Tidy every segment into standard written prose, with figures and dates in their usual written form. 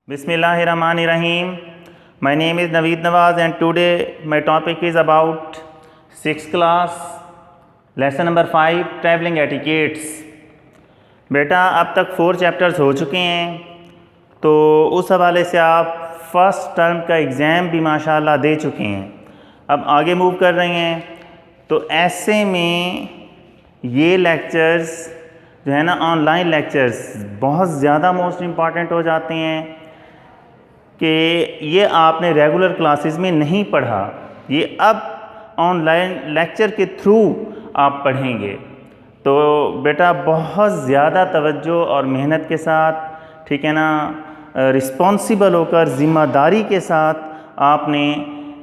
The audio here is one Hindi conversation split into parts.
Bismillahirrahmanirrahim. My name is Naveed Nawaz and today my topic is about 6th class lesson number 5 traveling etiquettes. बेटा अब तक 4 चैप्टर्स हो चुके हैं, तो उस हवाले से आप फर्स्ट टर्म का एग्ज़ाम भी माशाल्लाह दे चुके हैं। अब आगे मूव कर रहे हैं, तो ऐसे में ये लेक्चर्स जो है ना, ऑनलाइन लेक्चर्स बहुत ज़्यादा मोस्ट इम्पॉर्टेंट हो जाते हैं कि ये आपने रेगुलर क्लासेस में नहीं पढ़ा, ये अब ऑनलाइन लेक्चर के थ्रू आप पढ़ेंगे। तो बेटा बहुत ज़्यादा तवज्जो और मेहनत के साथ, ठीक है ना, रिस्पॉन्सिबल होकर ज़िम्मेदारी के साथ आपने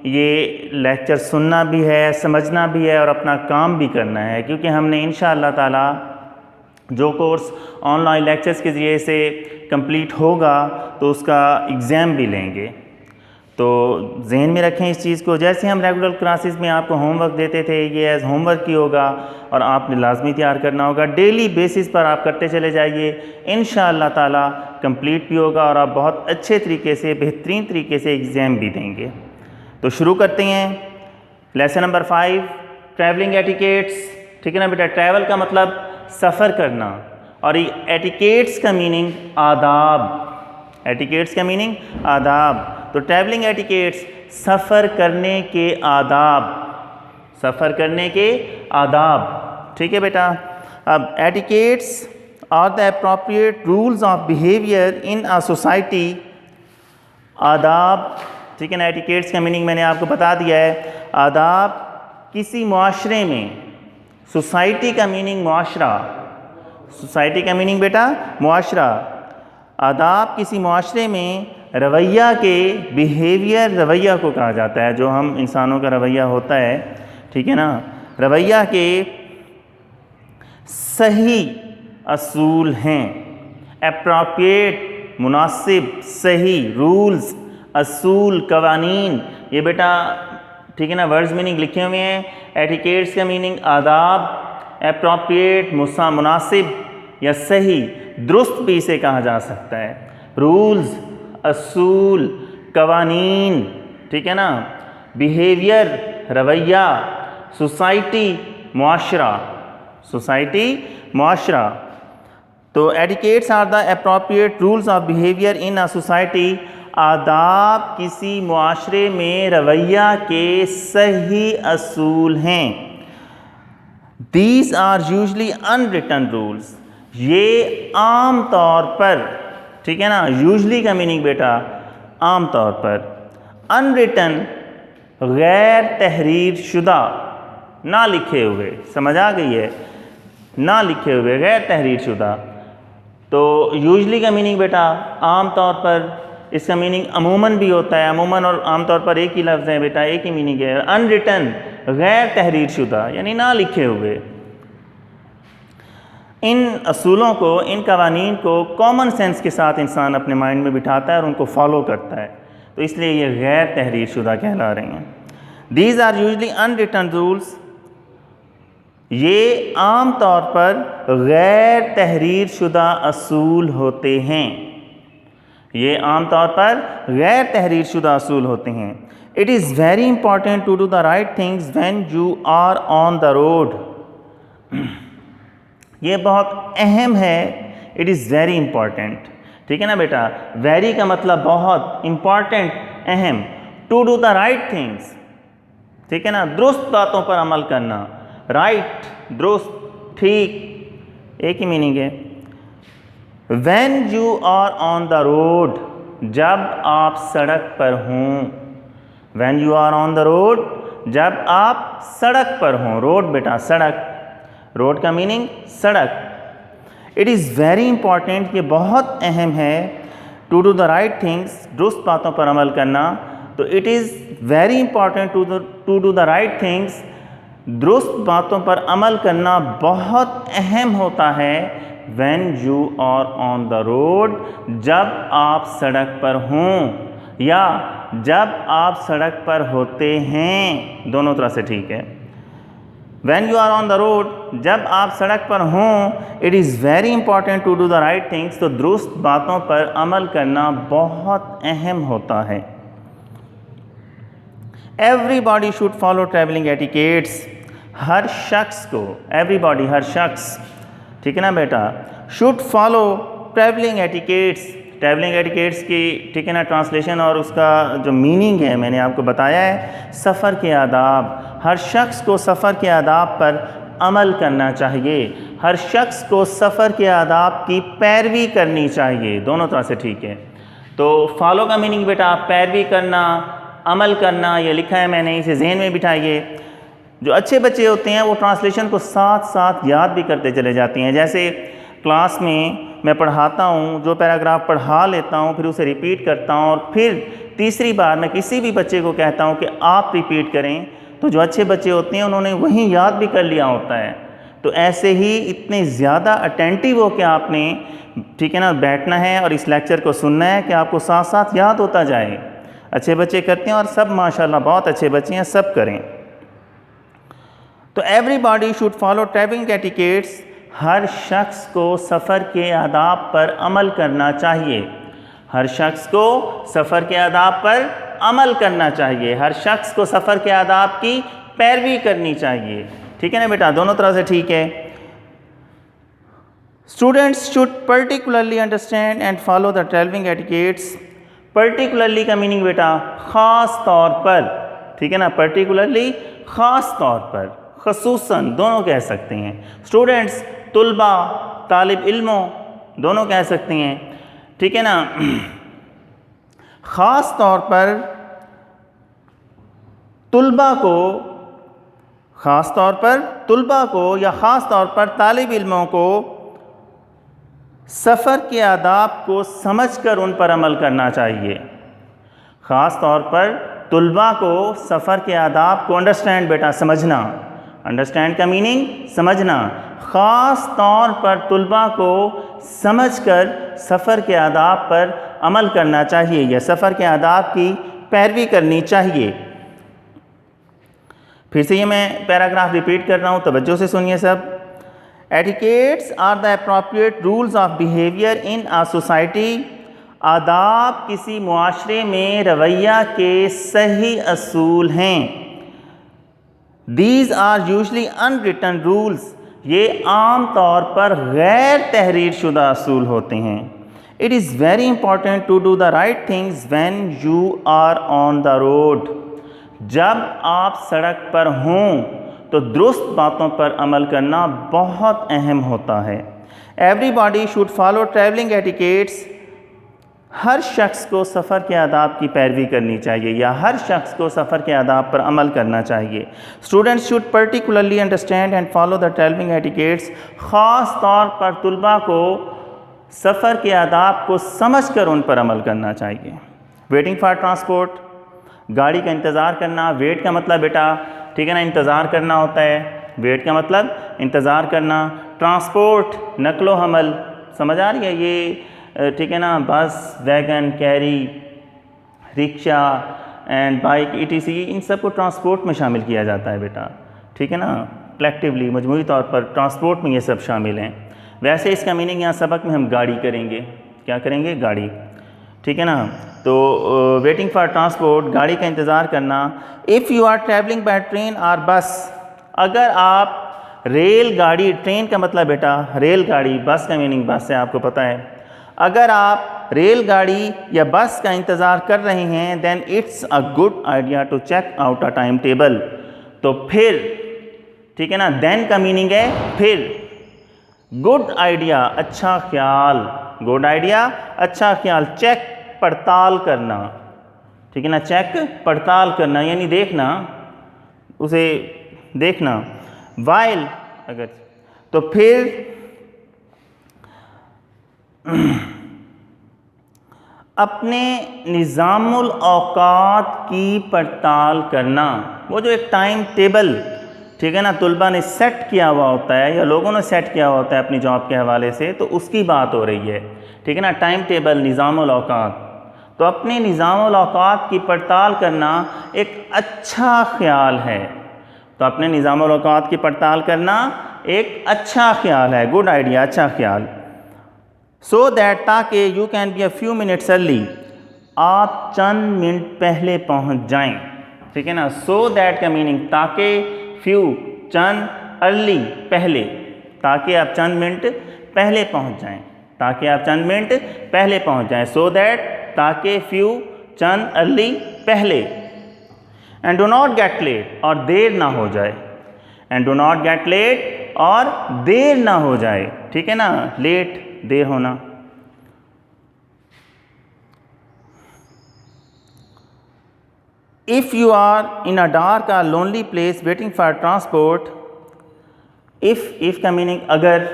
ये लेक्चर सुनना भी है, समझना भी है और अपना काम भी करना है, क्योंकि हमने इंशाअल्लाह ताला जो कोर्स ऑनलाइन लेक्चर्स के ज़रिए से कंप्लीट होगा तो उसका एग्ज़ाम भी लेंगे। तो जहन में रखें इस चीज़ को। जैसे हम रेगुलर क्लासेस में आपको होमवर्क देते थे, ये एज़ होमवर्क ही होगा और आपने लाजमी तैयार करना होगा। डेली बेसिस पर आप करते चले जाइए, इंशाअल्लाह ताला कंप्लीट भी होगा और आप बहुत अच्छे तरीके से, बेहतरीन तरीके से एग्ज़ाम भी देंगे। तो शुरू करते हैं लेसन नंबर 5 ट्रैवलिंग एटिकेट्स। ठीक है ना बेटा, ट्रैवल का मतलब सफ़र करना और ये एटिकेट्स का मीनिंग आदाब। एटिकेट्स का मीनिंग आदाब। तो ट्रैवलिंग एटिकेट्स सफ़र करने के आदाब, सफ़र करने के आदाब। ठीक है बेटा। अब etiquettes are the appropriate rules of behaviour in a society. आदाब, ठीक है ना, एटिकेट्स का मीनिंग मैंने आपको बता दिया है। आदाब किसी मुआशरे में, सोसाइटी का मीनिंग मुआशरा, सोसाइटी का मीनिंग बेटा मुआशरा। आदाब किसी मुआशरे में रवैया के, बिहेवियर रवैया को कहा जाता है, जो हम इंसानों का रवैया होता है, ठीक है ना, रवैया के सही असूल हैं। अप्रोप्रिएट मुनासिब, सही, रूल्स, असूल, कवानीन, ये बेटा ठीक है ना वर्ड्स मीनिंग लिखे हुए हैं। एटिकेट्स का मीनिंग आदाब, अप्रोप्रिएट मुनासिब या सही, दुरुस्त भी इसे कहा जा सकता है। रूल्स, असूल, कवानीन, ठीक है ना, बिहेवियर रवैया, सोसाइटी मुआशरा, सोसाइटी मुआशरा। तो etiquettes are the appropriate rules of behaviour in a society. आदाब किसी मुआशरे में रवैया के सही असूल हैं। These are usually unwritten rules. ये आम तौर पर, ठीक है ना, यूजली का मीनिंग बेटा आम तौर पर, अनरिटन गैर तहरीर शुदा, ना लिखे हुए, समझ आ गई है, ना लिखे हुए, गैर तहरीर शुदा। तो यूजली का मीनिंग बेटा आम तौर पर, इसका मीनिंग अमूमन भी होता है, अमूमन और आम तौर पर एक ही लफ्ज़ है बेटा, एक ही मीनिंग है। अनरिटन गैर तहरीर शुदा यानी ना लिखे हुए। इन असूलों को, इन कवानीन को कॉमन सेंस के साथ इंसान अपने माइंड में बिठाता है और उनको फॉलो करता है, तो इसलिए ये गैर तहरीर शुदा कहला रहे हैं। These are usually unwritten rules. ये आम तौर पर गैर तहरीर शुदा असूल होते हैं। ये आम तौर पर गैर तहरीर शुदा असूल होते हैं। It is very important to do the right things when you are on the road. ये बहुत अहम है। इट इज़ वेरी इंपॉर्टेंट, ठीक है ना बेटा। वेरी का मतलब बहुत, इंपॉर्टेंट अहम। To do the right things, ठीक है ना, दुरुस्त बातों पर अमल करना। राइट, दुरुस्त, ठीक, एक ही मीनिंग है। When you are on the road, जब आप सड़क पर हों। When you are on the road, जब आप सड़क पर हों। रोड बेटा सड़क, रोड का मीनिंग सड़क। इट इज़ वेरी इंपॉर्टेंट, ये बहुत अहम है। To do the right things, दुरुस्त बातों पर अमल करना। तो it is very important to do the right things, दुरुस्त बातों पर अमल करना बहुत अहम होता है। When you are on the road, जब आप सड़क पर हों या जब आप सड़क पर होते हैं, दोनों तरह से ठीक है। When you are on the road, जब आप सड़क पर हों, it is very important to do the right things, तो दुरुस्त बातों पर अमल करना बहुत अहम होता है। Everybody should follow travelling etiquettes, हर शख्स को, एवरीबॉडी हर शख्स, ठीक है ना बेटा, should follow travelling etiquettes. Travelling etiquettes की, ठीक है ना, ट्रांसलेशन और उसका जो मीनिंग है मैंने आपको बताया है, सफ़र के आदाब। हर शख्स को सफ़र के आदाब पर अमल करना चाहिए, हर शख्स को सफ़र के आदाब की पैरवी करनी चाहिए, दोनों तरह से ठीक है। तो फॉलो का मीनिंग बेटा पैरवी करना, अमल करना, ये लिखा है मैंने, इसे जहन में बिठाइए। जो अच्छे बच्चे होते हैं वो ट्रांसलेशन को साथ साथ याद भी करते चले जाते हैं। जैसे क्लास में मैं पढ़ाता हूँ, जो पैराग्राफ पढ़ा लेता हूँ, फिर उसे रिपीट करता हूँ और फिर तीसरी बार मैं किसी भी बच्चे को कहता हूँ कि आप रिपीट करें, तो जो अच्छे बच्चे होते हैं उन्होंने वहीं याद भी कर लिया होता है। तो ऐसे ही इतने ज़्यादा अटेंटिव हो के आपने, ठीक है ना, बैठना है और इस लेक्चर को सुनना है कि आपको साथ साथ याद होता जाए। अच्छे बच्चे करते हैं और सब माशाल्लाह बहुत अच्छे बच्चे हैं, सब करें। तो everybody should follow travelling etiquettes, हर शख्स को सफ़र के आदाब पर अमल करना चाहिए, हर शख्स को सफ़र के आदाब पर अमल करना चाहिए, हर शख्स को सफ़र के आदाब की पैरवी करनी चाहिए, ठीक है ना बेटा, दोनों तरह से ठीक है। Students should particularly understand and follow the travelling etiquettes. Particularly का मीनिंग बेटा ख़ास तौर पर, ठीक है ना, पर्टिकुलरली ख़ास तौर पर, ख़ुसूसन दोनों कह सकते हैं। स्टूडेंट्स, तुलबा, तालिब इल्मों, दोनों कह सकते हैं, ठीक है ना। ख़ास तौर पर तुलबा को, ख़ास तौर पर तुलबा को या ख़ास तौर पर तालिब इल्मों को सफ़र के आदाब को समझकर उन पर अमल करना चाहिए। ख़ास तौर पर तुलबा को सफ़र के आदाब को, अंडरस्टैंड बेटा, समझना, अंडरस्टैंड का मीनिंग समझना, ख़ास तौर पर तुलबा को समझकर सफ़र के आदाब पर अमल करना चाहिए या सफ़र के आदाब की पैरवी करनी चाहिए। फिर से ये मैं पैराग्राफ रिपीट कर रहा हूँ, तवज्जो से सुनिए सब। Etiquettes are the appropriate rules of behaviour in a society. आदाब किसी मुआशरे में रवैया के सही असूल हैं। These are usually unwritten rules. ये आम तौर पर गैर तहरीर शुदा असूल होते हैं। It is very important to do the right things when you are on the road. जब आप सड़क पर हों तो दुरुस्त बातों पर अमल करना बहुत अहम होता है। Everybody should follow traveling etiquettes. हर शख्स को सफ़र के आदाब की पैरवी करनी चाहिए या हर शख्स को सफ़र के आदाब पर अमल करना चाहिए। Students should particularly understand and follow the travelling etiquettes. ख़ास तौर पर तुलबा को सफ़र के आदाब को समझकर उन पर अमल करना चाहिए। वेटिंग फॉर ट्रांसपोर्ट, गाड़ी का इंतज़ार करना। वेट का मतलब बेटा, ठीक है ना, इंतज़ार करना होता है। वेट का मतलब इंतज़ार करना। ट्रांसपोर्ट, नकलो हमल, समझ आ रही है ये, ठीक है ना, बस, wagon, carry, rickshaw and bike, ETC, इन सब को ट्रांसपोर्ट में शामिल किया जाता है बेटा, ठीक है ना, कलेक्टिवली, मजमूई तौर पर ट्रांसपोर्ट में ये सब शामिल हैं। वैसे इसका मीनिंग यहाँ सबक में हम गाड़ी करेंगे, क्या करेंगे, गाड़ी, ठीक है ना। तो वेटिंग फॉर ट्रांसपोर्ट, गाड़ी का इंतज़ार करना। If you are travelling by train or bus, अगर आप रेलगाड़ी, ट्रेन का मतलब बेटा रेलगाड़ी, बस का मीनिंग बस है, आपको पता है। अगर आप रेलगाड़ी या बस का इंतज़ार कर रहे हैं, then it's a good idea to check out a time table. तो फिर, ठीक है ना, देन का मीनिंग है फिर। गुड आइडिया, अच्छा ख्याल, गुड आइडिया, अच्छा ख्याल। चेक, पड़ताल करना, ठीक है ना, चेक, पड़ताल करना यानी देखना, उसे देखना। वाइल, अगर, तो फिर अपने निज़ामुल औकात की पड़ताल करना। वो जो एक टाइम टेबल, ठीक है ना, तुलबा ने सेट किया हुआ होता है या लोगों ने सेट किया हुआ होता है अपनी जॉब के हवाले से, तो उसकी बात हो रही है, ठीक है ना, टाइम टेबल, निज़ामुल औकात। तो अपने निज़ामुल औकात की पड़ताल करना एक अच्छा ख्याल है। तो तो अपने निज़ामुल औक़ात की पड़ताल करना एक अच्छा ख्याल है, गुड आइडिया, अच्छा ख्याल। सो दैट, ताकि you can be a few minutes early, आप चंद मिनट पहले पहुंच जाएं, ठीक है ना। सो दैट का मीनिंग ताकि, फ्यू चंद, अर्ली पहले, ताकि आप चंद मिनट पहले पहुंच जाएं, ताकि आप चंद मिनट पहले पहुंच जाएं। सो दैट, ताकि, फ्यू चंद, अर्ली पहले। And do not get late, और देर ना हो जाए। And do not get late, और देर ना हो जाए, ठीक है ना, लेट देर होना। If you are in a dark और lonely place waiting for transport, if का मीनिंग अगर,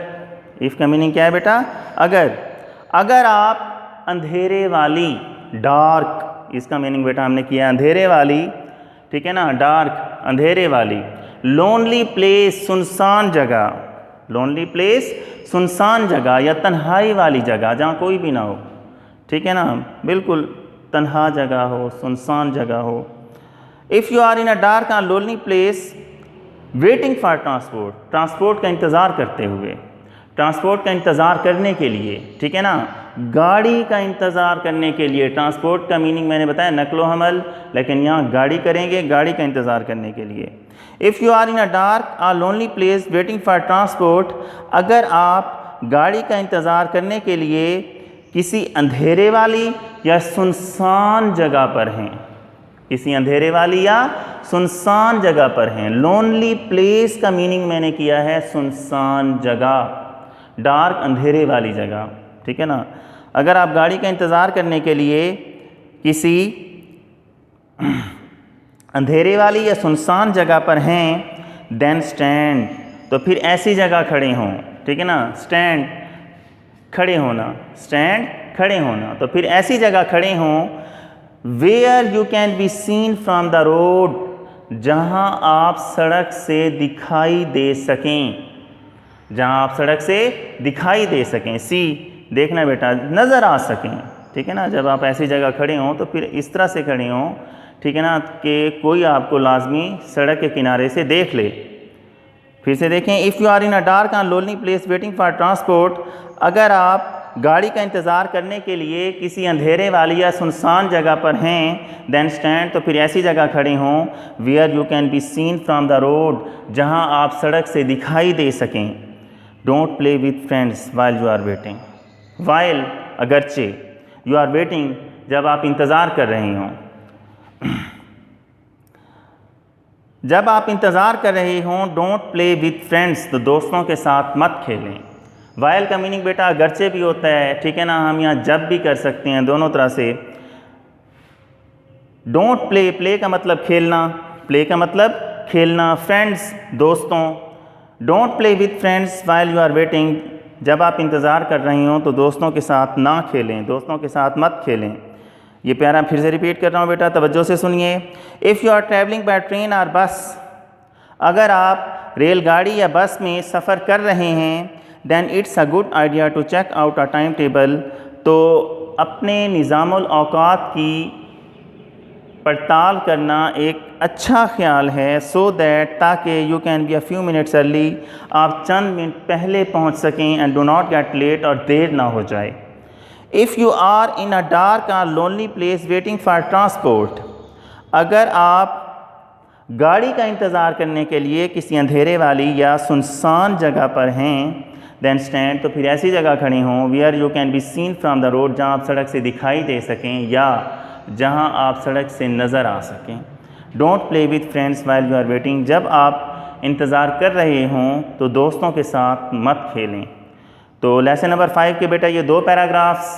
इफ़ का मीनिंग क्या है बेटा, अगर आप अंधेरे वाली, डार्क इसका मीनिंग बेटा हमने किया अंधेरे वाली, ठीक है ना, डार्क अंधेरे वाली, लोनली प्लेस सुनसान जगह, लोनली प्लेस सुनसान जगह या तन्हाई वाली जगह जहाँ कोई भी ना हो, ठीक है ना, बिल्कुल तन्हा जगह हो, सुनसान जगह हो। If you are in a dark और lonely place waiting for transport, transport का इंतज़ार करते हुए, ट्रांसपोर्ट का इंतज़ार करने के लिए, ठीक है ना, गाड़ी का इंतज़ार करने के लिए। ट्रांसपोर्ट का मीनिंग मैंने बताया नकलो हमल, लेकिन यहाँ गाड़ी करेंगे, गाड़ी का इंतज़ार करने के लिए। If you are in a dark और lonely place waiting for transport, अगर आप गाड़ी का इंतज़ार करने के लिए किसी अंधेरे वाली या सुनसान जगह पर हैं, किसी अंधेरे वाली या सुनसान जगह पर हैं। लोनली प्लेस का मीनिंग मैंने किया है सुनसान जगह, डार्क अंधेरे वाली जगह, ठीक है ना। अगर आप गाड़ी का इंतज़ार करने के लिए किसी अंधेरे वाली या सुनसान जगह पर हैं, देन स्टैंड, तो फिर ऐसी जगह खड़े हों, ठीक है ना, स्टैंड खड़े होना, स्टैंड खड़े होना, तो फिर ऐसी जगह खड़े हों where you can be seen from the road, जहाँ आप सड़क से दिखाई दे सकें, जहाँ आप सड़क से दिखाई दे सकें, सी देखना बेटा, नज़र आ सकें, ठीक है ना। जब आप ऐसी जगह खड़े हों तो फिर इस तरह से खड़े हों, ठीक है ना, कि कोई आपको लाजमी सड़क के किनारे से देख ले। फिर से देखें, if you are in a dark and lonely place waiting for transport, अगर आप गाड़ी का इंतज़ार करने के लिए किसी अंधेरे वाली या सुनसान जगह पर हैं, देन स्टैंड, तो फिर ऐसी जगह खड़े हों where you can be seen from the road, जहां आप सड़क से दिखाई दे सकें। Don't play with friends while you are waiting, while अगरचे, यू आर वेटिंग जब आप इंतज़ार कर रहे हों, जब आप इंतज़ार कर रहे हों, डोंट प्ले विथ फ्रेंड्स, तो दोस्तों के साथ मत खेलें। वाइल का मीनिंग बेटा अगरचे भी होता है, ठीक है ना, हम यहाँ जब भी कर सकते हैं, दोनों तरह से। डोंट प्ले, प्ले का मतलब खेलना, प्ले का मतलब खेलना, फ्रेंड्स दोस्तों। Don't play with friends while you are waiting, जब आप इंतज़ार कर रहे हों तो दोस्तों के साथ ना खेलें, दोस्तों के साथ मत खेलें। ये प्यारा फिर से रिपीट कर रहा हूँ बेटा, तवज्जो से सुनिए। If you are travelling by train or bus, अगर आप रेलगाड़ी या बस में सफ़र कर रहे हैं, then it's a good idea to check out a time table, तो अपने निज़ामुल औक़ात की पड़ताल करना एक अच्छा ख्याल है। सो दैट, ताकि you can be a few minutes early, आप चंद मिनट पहले पहुंच सकें, and do not get late, और देर ना हो जाए। If you are in a dark और lonely place waiting for transport, अगर आप गाड़ी का इंतज़ार करने के लिए किसी अंधेरे वाली या सुनसान जगह पर हैं, देन स्टैंड, तो फिर ऐसी जगह खड़े हों where you can be seen from the road, जहाँ आप सड़क से दिखाई दे सकें या जहाँ आप सड़क से नज़र आ सकें। Don't play with friends while you are waiting, जब आप इंतज़ार कर रहे हों तो दोस्तों के साथ मत खेलें। तो लेसन नंबर 5 के बेटा ये 2 पैराग्राफ्स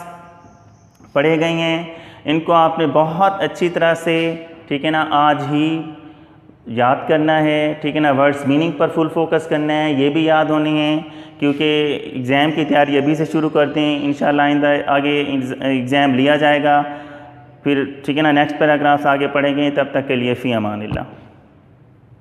पढ़े गए हैं, इनको आपने बहुत अच्छी तरह से, ठीक है ना, आज ही याद करना है, ठीक है ना। वर्ड्स मीनिंग पर फुल फोकस करना है, ये भी याद होने हैं, क्योंकि एग्ज़ाम की तैयारी अभी से शुरू करते हैं, इंशाल्लाह आइंदा आगे एग्ज़ाम लिया जाएगा। फिर ठीक है ना, नेक्स्ट पैराग्राफ्स आगे पढ़ेंगे, तब तक के लिए फ़ी अमानिल्लाह।